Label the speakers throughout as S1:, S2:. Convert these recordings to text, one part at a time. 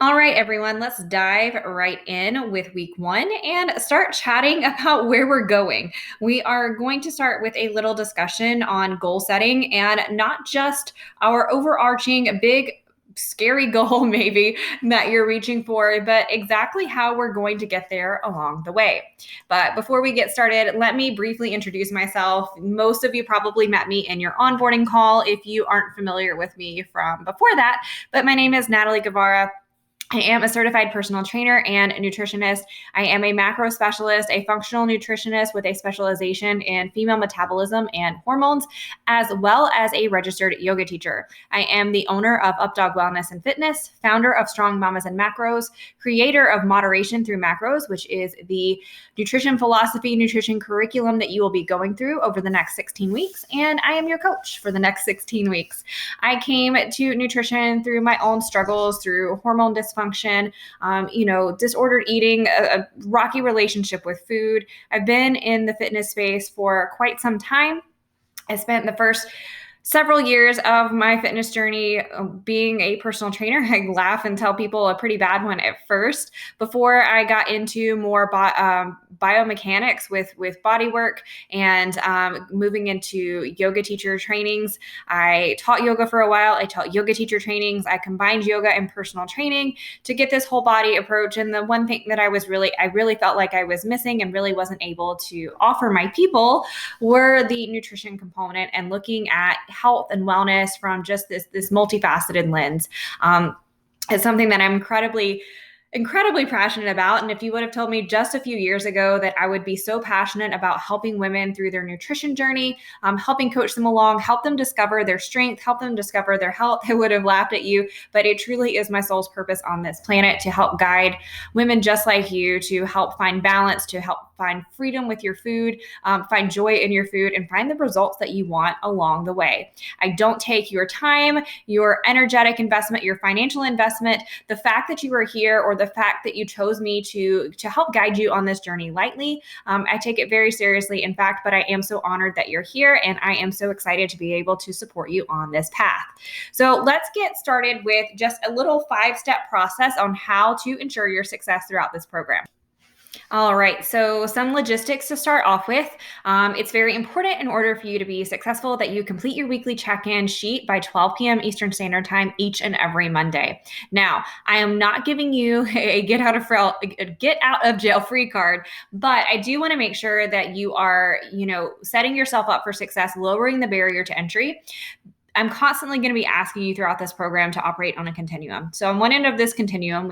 S1: All right, everyone, let's dive right in with week one and start chatting about where we're going. We are going to start with a little discussion on goal setting and not just our overarching big scary goal maybe that you're reaching for, but exactly how we're going to get there along the way. But before we get started, let me briefly introduce myself. Most of you probably met me in your onboarding call if you aren't familiar with me from before that, but my name is Natalie Guevara. I am a certified personal trainer and nutritionist. I am a macro specialist, a functional nutritionist with a specialization in female metabolism and hormones, as well as a registered yoga teacher. I am the owner of Updog Wellness and Fitness, founder of Strong Mamas and Macros, creator of Moderation Through Macros, which is the nutrition philosophy, nutrition curriculum that you will be going through over the next 16 weeks. And I am your coach for the next 16 weeks. I came to nutrition through my own struggles, through hormone dysfunction, disordered eating, a rocky relationship with food. I've been in the fitness space for quite some time. I spent the first several years of my fitness journey being a personal trainer. I laugh and tell people a pretty bad one at first before I got into more biomechanics with body work and moving into yoga teacher trainings. I taught yoga for a while. I taught yoga teacher trainings. I combined yoga and personal training to get this whole body approach. And the one thing that I really felt like I was missing and really wasn't able to offer my people were the nutrition component and looking at health and wellness from just this multifaceted lens. It's something that I'm incredibly passionate about. And if you would have told me just a few years ago that I would be so passionate about helping women through their nutrition journey, helping coach them along, help them discover their strength, help them discover their health, I would have laughed at you. But it truly is my soul's purpose on this planet to help guide women just like you to help find balance, to help find freedom with your food, find joy in your food, and find the results that you want along the way. I don't take your time, your energetic investment, your financial investment, the fact that you are here or the fact that you chose me to help guide you on this journey lightly. I take it very seriously, in fact, but I am so honored that you're here and I am so excited to be able to support you on this path. So let's get started with just a little 5-step process on how to ensure your success throughout this program. All right, so some logistics to start off with. It's very important in order for you to be successful that you complete your weekly check-in sheet by 12 p.m. Eastern Standard Time each and every Monday. Now, I am not giving you a get out of jail free card, but I do want to make sure that you are, setting yourself up for success, lowering the barrier to entry. I'm constantly going to be asking you throughout this program to operate on a continuum. So on one end of this continuum,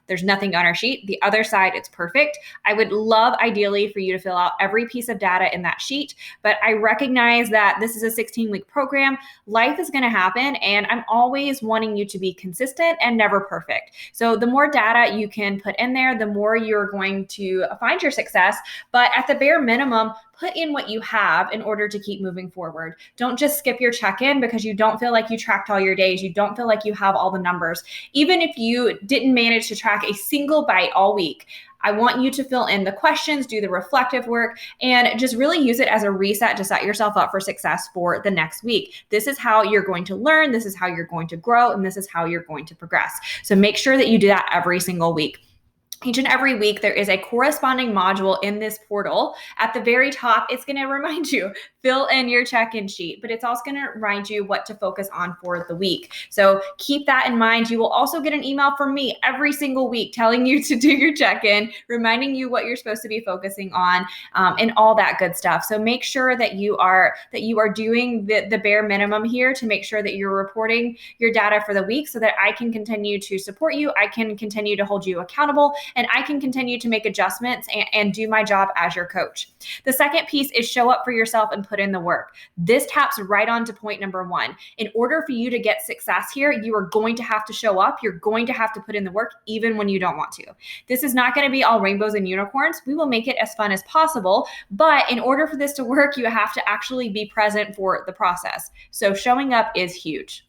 S1: there's nothing on our sheet. The other side, it's perfect. I would love ideally for you to fill out every piece of data in that sheet, but I recognize that this is a 16-week program. Life is going to happen, and I'm always wanting you to be consistent and never perfect. So the more data you can put in there, the more you're going to find your success. But at the bare minimum, put in what you have in order to keep moving forward. Don't just skip your check-in because you don't feel like you tracked all your days. You don't feel like you have all the numbers. Even if you didn't manage to track a single bite all week, I want you to fill in the questions, do the reflective work, and just really use it as a reset to set yourself up for success for the next week. This is how you're going to learn, this is how you're going to grow, and this is how you're going to progress. So make sure that you do that every single week. Each and every week, there is a corresponding module in this portal. At the very top, it's going to remind you, fill in your check-in sheet, but it's also going to remind you what to focus on for the week. So keep that in mind. You will also get an email from me every single week telling you to do your check-in, reminding you what you're supposed to be focusing on, and all that good stuff. So make sure that you are doing the bare minimum here to make sure that you're reporting your data for the week so that I can continue to support you. I can continue to hold you accountable, and I can continue to make adjustments and do my job as your coach. The second piece is show up for yourself and put in the work. This taps right on to point number 1. In order for you to get success here, you are going to have to show up. You're going to have to put in the work even when you don't want to. This is not going to be all rainbows and unicorns. We will make it as fun as possible, but in order for this to work, you have to actually be present for the process. So showing up is huge.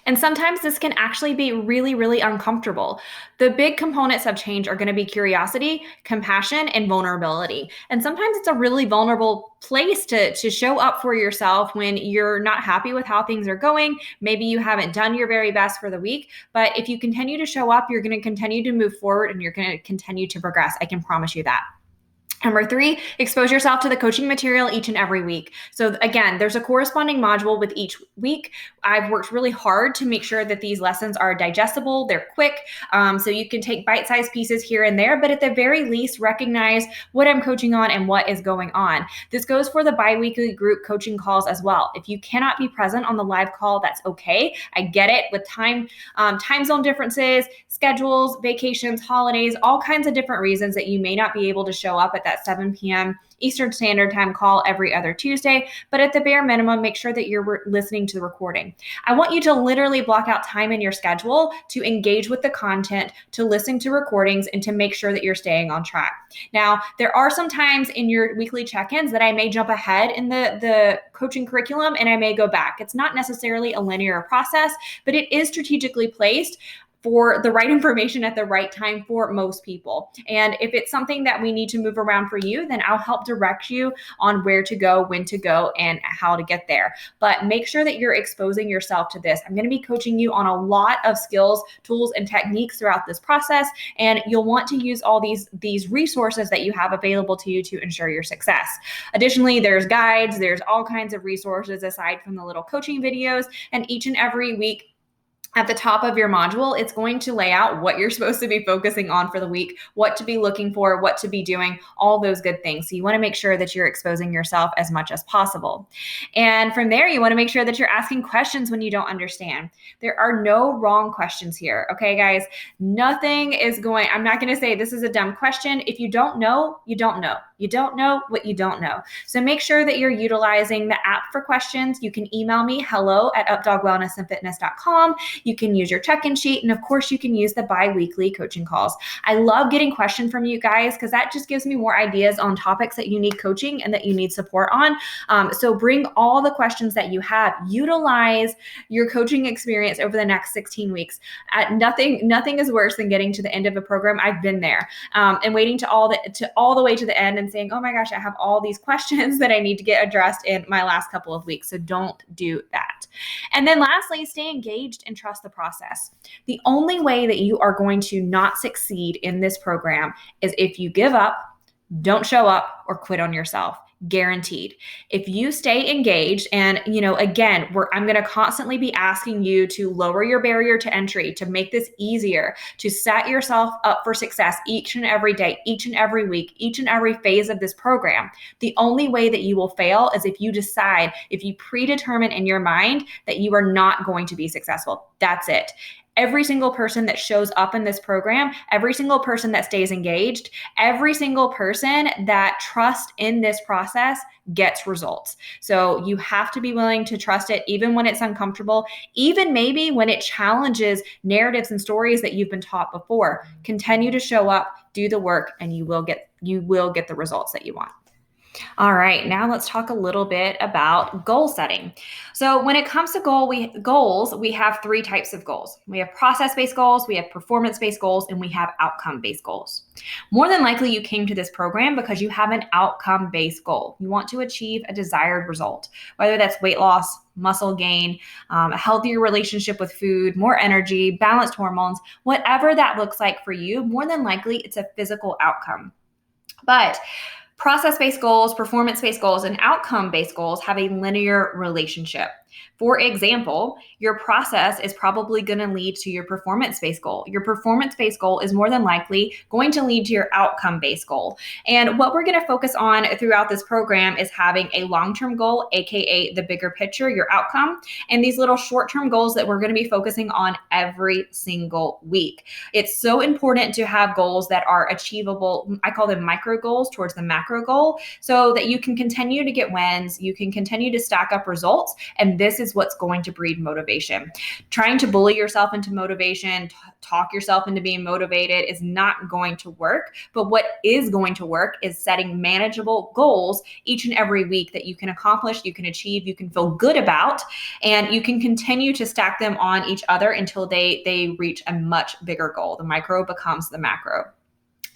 S1: And sometimes this can actually be really, really uncomfortable. The big components of change are going to be curiosity, compassion, and vulnerability. And sometimes it's a really vulnerable place to show up for yourself when you're not happy with how things are going. Maybe you haven't done your very best for the week, but if you continue to show up, you're going to continue to move forward and you're going to continue to progress. I can promise you that. Number 3, expose yourself to the coaching material each and every week. So again, there's a corresponding module with each week. I've worked really hard to make sure that these lessons are digestible, they're quick, so you can take bite-sized pieces here and there, but at the very least, recognize what I'm coaching on and what is going on. This goes for the bi-weekly group coaching calls as well. If you cannot be present on the live call, that's okay. I get it with time zone differences, schedules, vacations, holidays, all kinds of different reasons that you may not be able to show up at that 7 p.m. Eastern Standard Time call every other Tuesday, but at the bare minimum, make sure that you're listening to the recording. I want you to literally block out time in your schedule to engage with the content, to listen to recordings, and to make sure that you're staying on track. Now, there are some times in your weekly check-ins that I may jump ahead in the coaching curriculum and I may go back. It's not necessarily a linear process, but it is strategically placed for the right information at the right time for most people. And if it's something that we need to move around for you, then I'll help direct you on where to go, when to go, and how to get there. But make sure that you're exposing yourself to this. I'm going to be coaching you on a lot of skills, tools, and techniques throughout this process, and you'll want to use all these resources that you have available to you to ensure your success. Additionally, there's guides, there's all kinds of resources aside from the little coaching videos, and each and every week, at the top of your module, it's going to lay out what you're supposed to be focusing on for the week, what to be looking for, what to be doing, all those good things. So you want to make sure that you're exposing yourself as much as possible. And from there, you want to make sure that you're asking questions when you don't understand. There are no wrong questions here. Okay, guys, I'm not going to say this is a dumb question. If you don't know, you don't know. You don't know what you don't know. So make sure that you're utilizing the app for questions. You can email me, hello@updogwellnessandfitness.com. You can use your check-in sheet. And of course, you can use the bi-weekly coaching calls. I love getting questions from you guys because that just gives me more ideas on topics that you need coaching and that you need support on. So bring all the questions that you have. Utilize your coaching experience over the next 16 weeks. Nothing is worse than getting to the end of a program. I've been there and waiting to all the way to the end and saying, oh my gosh, I have all these questions that I need to get addressed in my last couple of weeks. So don't do that. And then lastly, stay engaged and trust the process. The only way that you are going to not succeed in this program is if you give up, don't show up, or quit on yourself. Guaranteed. If you stay engaged, and again, I'm going to constantly be asking you to lower your barrier to entry, to make this easier, to set yourself up for success each and every day, each and every week, each and every phase of this program. The only way that you will fail is if you predetermine in your mind that you are not going to be successful. That's it. Every single person that shows up in this program, every single person that stays engaged, every single person that trusts in this process gets results. So you have to be willing to trust it, even when it's uncomfortable, even maybe when it challenges narratives and stories that you've been taught before. Continue to show up, do the work, and you will get the results that you want. All right, now let's talk a little bit about goal setting. So when it comes to goals, we have 3 types of goals. We have process-based goals, we have performance-based goals, and we have outcome-based goals. More than likely, you came to this program because you have an outcome-based goal. You want to achieve a desired result, whether that's weight loss, muscle gain, a healthier relationship with food, more energy, balanced hormones, whatever that looks like for you, more than likely, it's a physical outcome. But process-based goals, performance-based goals, and outcome-based goals have a linear relationship. For example, your process is probably going to lead to your performance-based goal. Your performance-based goal is more than likely going to lead to your outcome-based goal. And what we're going to focus on throughout this program is having a long-term goal, aka the bigger picture, your outcome, and these little short-term goals that we're going to be focusing on every single week. It's so important to have goals that are achievable. I call them micro goals towards the macro goal, so that you can continue to get wins, you can continue to stack up results, and this is what's going to breed motivation. Trying to bully yourself into motivation, talk yourself into being motivated is not going to work. But what is going to work is setting manageable goals each and every week that you can accomplish, you can achieve, you can feel good about, and you can continue to stack them on each other until they reach a much bigger goal. The micro becomes the macro.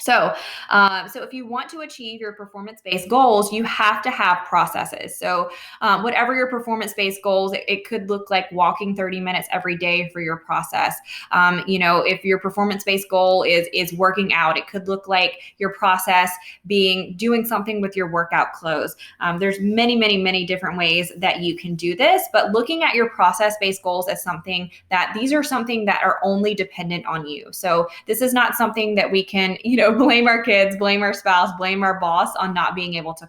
S1: So if you want to achieve your performance-based goals, you have to have processes. So whatever your performance-based goals, it could look like walking 30 minutes every day for your process. If your performance-based goal is working out, it could look like your process being doing something with your workout clothes. There's many, many, many different ways that you can do this, but looking at your process-based goals as something that these are something that are only dependent on you. So this is not something that we can, blame our kids, blame our spouse, blame our boss on not being able to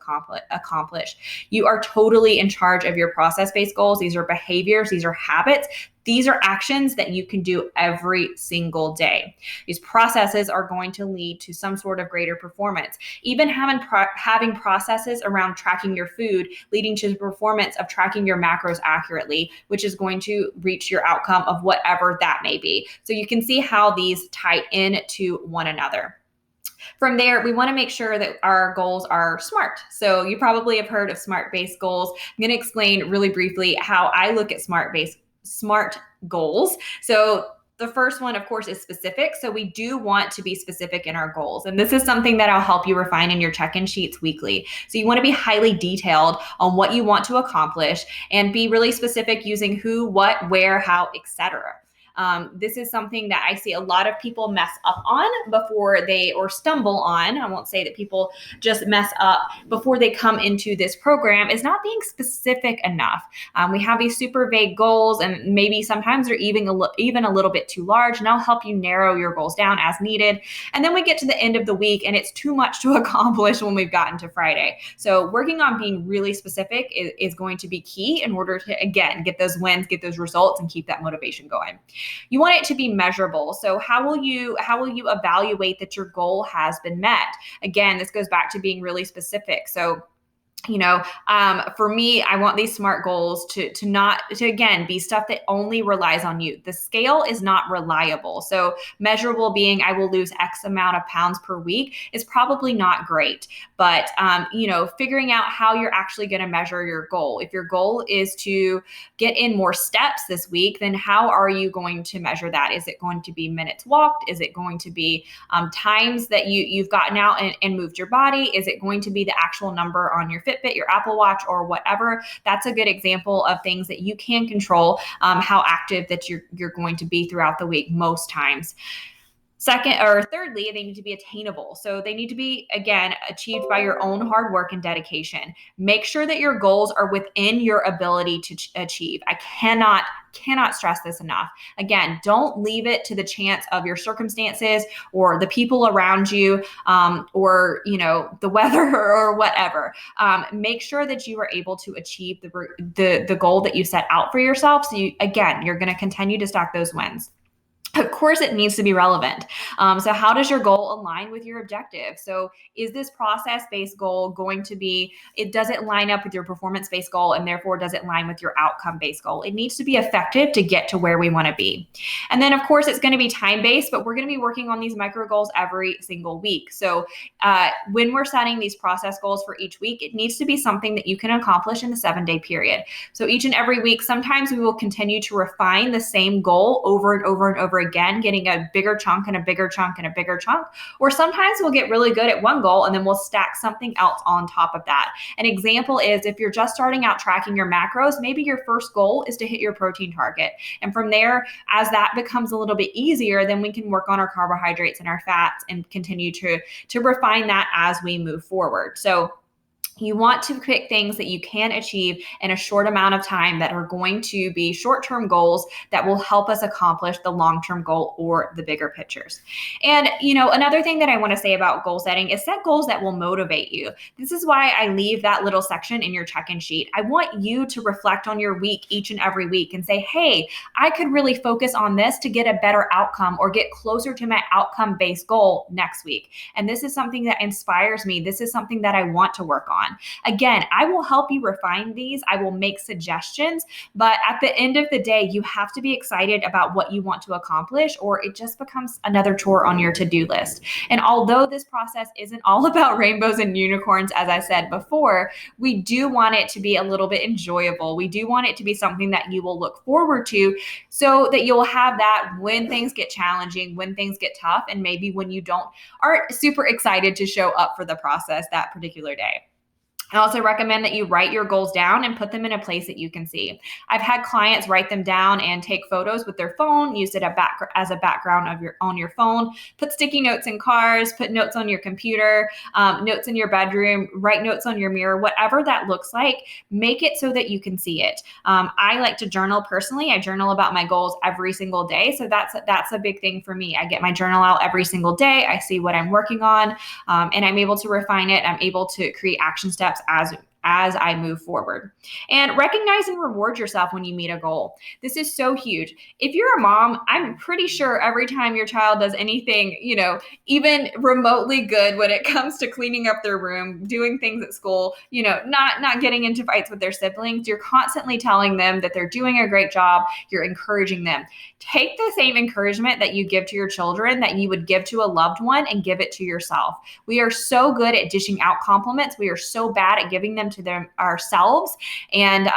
S1: accomplish. You are totally in charge of your process-based goals. These are behaviors, these are habits. These are actions that you can do every single day. These processes are going to lead to some sort of greater performance. Even having processes around tracking your food, leading to the performance of tracking your macros accurately, which is going to reach your outcome of whatever that may be. So you can see how these tie into one another. From there, we want to make sure that our goals are SMART. So you probably have heard of SMART-based goals. I'm going to explain really briefly how I look at SMART goals. So the first one, of course, is specific. So we do want to be specific in our goals. And this is something that I'll help you refine in your check-in sheets weekly. So you want to be highly detailed on what you want to accomplish and be really specific using who, what, where, how, etc. This is something that I see a lot of people mess up on or stumble on. I won't say that people just mess up before they come into this program, is not being specific enough. We have these super vague goals, and maybe sometimes they're even a little bit too large, and I'll help you narrow your goals down as needed. And then we get to the end of the week and it's too much to accomplish when we've gotten to Friday. So working on being really specific is going to be key in order to, again, get those wins, get those results, and keep that motivation going. You want it to be measurable. So how will you evaluate that your goal has been met? Again, this goes back to being really specific. So for me, I want these SMART goals to again be stuff that only relies on you. The scale is not reliable. So measurable being I will lose X amount of pounds per week is probably not great. But figuring out how you're actually going to measure your goal. If your goal is to get in more steps this week, then how are you going to measure that? Is it going to be minutes walked? Is it going to be times that you've gotten out and moved your body? Is it going to be the actual number on your Fitbit, your Apple Watch, or whatever? That's a good example of things that you can control, how active that you're going to be throughout the week most times. Thirdly, they need to be attainable. So they need to be, again, achieved by your own hard work and dedication. Make sure that your goals are within your ability to achieve. I cannot stress this enough. Again, don't leave it to the chance of your circumstances or the people around you, or the weather or whatever. Make sure that you are able to achieve the goal that you set out for yourself. So you're going to continue to stack those wins. Of course, it needs to be relevant. So how does your goal align with your objective? So is this process-based goal does it line up with your performance-based goal, and therefore does it line with your outcome-based goal? It needs to be effective to get to where we want to be. And then, of course, it's going to be time-based, but we're going to be working on these micro goals every single week. So when we're setting these process goals for each week, it needs to be something that you can accomplish in the 7-day period. So each and every week, sometimes we will continue to refine the same goal over and over and over again, getting a bigger chunk and a bigger chunk and a bigger chunk. Or sometimes we'll get really good at one goal and then we'll stack something else on top of that. An example is if you're just starting out tracking your macros, maybe your first goal is to hit your protein target. And from there, as that becomes a little bit easier, then we can work on our carbohydrates and our fats and continue to refine that as we move forward. So you want to pick things that you can achieve in a short amount of time that are going to be short-term goals that will help us accomplish the long-term goal or the bigger pictures. And, another thing that I want to say about goal setting is set goals that will motivate you. This is why I leave that little section in your check-in sheet. I want you to reflect on your week each and every week and say, hey, I could really focus on this to get a better outcome or get closer to my outcome-based goal next week. And this is something that inspires me. This is something that I want to work on. on. Again, I will help you refine these. I will make suggestions, but at the end of the day, you have to be excited about what you want to accomplish, or it just becomes another chore on your to-do list. And although this process isn't all about rainbows and unicorns, as I said before, we do want it to be a little bit enjoyable. We do want it to be something that you will look forward to, so that you'll have that when things get challenging, when things get tough, and maybe when you aren't super excited to show up for the process that particular day. I also recommend that you write your goals down and put them in a place that you can see. I've had clients write them down and take photos with their phone, use it as a background on your phone, put sticky notes in cars, put notes on your computer, notes in your bedroom, write notes on your mirror, whatever that looks like, make it so that you can see it. I like to journal personally. I journal about my goals every single day. So that's a big thing for me. I get my journal out every single day. I see what I'm working on, and I'm able to refine it. I'm able to create action steps as I move forward. And recognize and reward yourself when you meet a goal. This is so huge. If you're a mom, I'm pretty sure every time your child does anything, even remotely good when it comes to cleaning up their room, doing things at school, not getting into fights with their siblings, you're constantly telling them that they're doing a great job. You're encouraging them. Take the same encouragement that you give to your children that you would give to a loved one and give it to yourself. We are so good at dishing out compliments. We are so bad at giving them to ourselves, and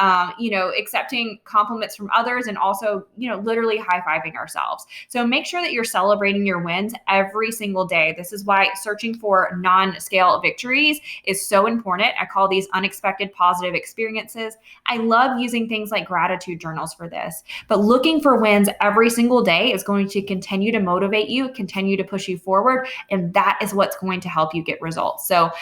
S1: accepting compliments from others, and also literally high-fiving ourselves. So make sure that you're celebrating your wins every single day. This is why searching for non-scale victories is so important. I call these unexpected positive experiences. I love using things like gratitude journals for this, but looking for wins every single day is going to continue to motivate you, continue to push you forward, and that is what's going to help you get results. So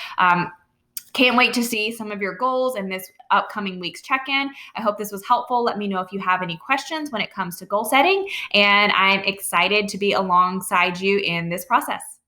S1: can't wait to see some of your goals in this upcoming week's check-in. I hope this was helpful. Let me know if you have any questions when it comes to goal setting, and I'm excited to be alongside you in this process.